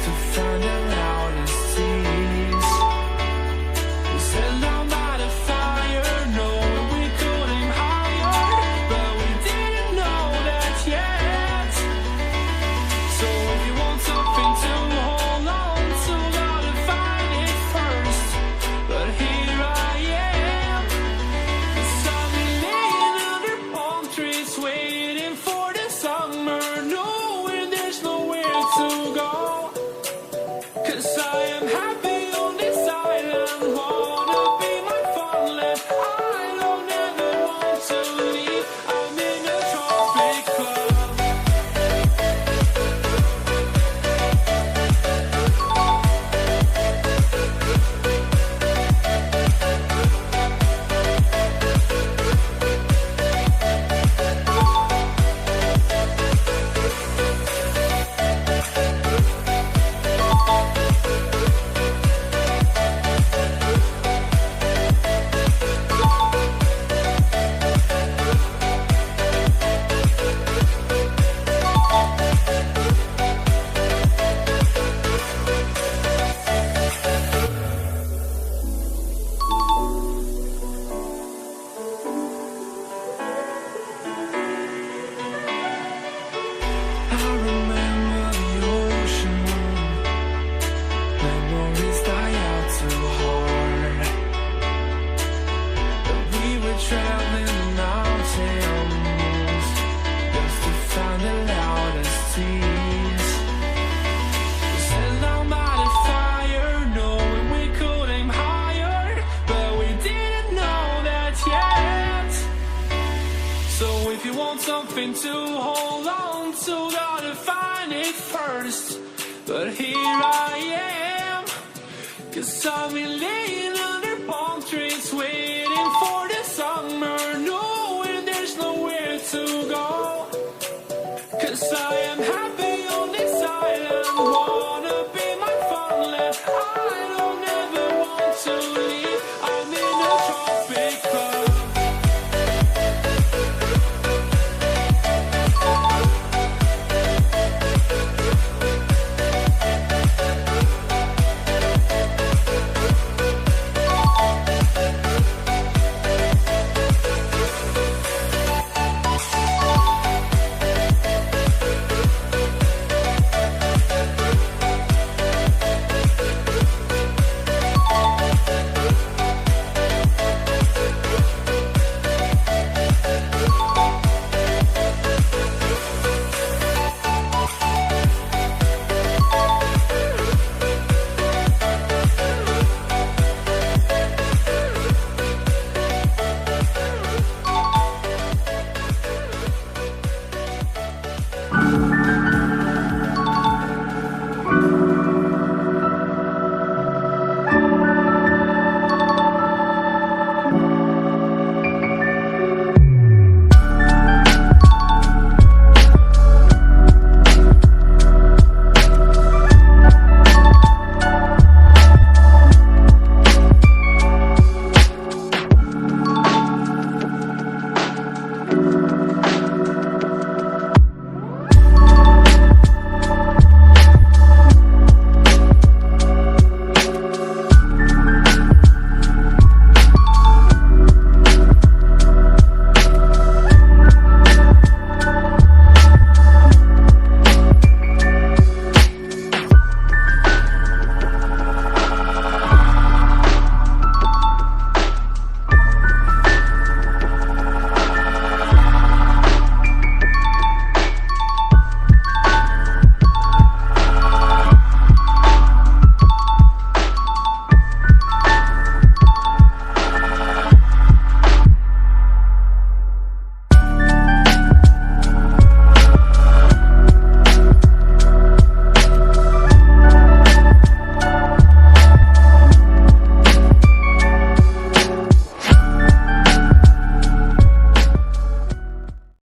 to find the loudest tease. We sat down by the fire, knowing we could aim higher, but we didn't know that yet. So if you want something to hold on to, gotta find it first. But here I am, 'cause I've been laying under palm trees, waiting for the summer, knowing there's nowhere to go. 'Cause I am happy on this island, wanna be my farmland. I don't ever want to leave, I'm in a tropic club. I remember the ocean, memories die out too hard. But we were traveling the mountains just to find the loudest tease. We sat down by the fire, knowing we could aim higher, but we didn't know that yet. So if you want something to hold on to, gotta find it first. But here I am, 'cause I've been laying under palm trees, waiting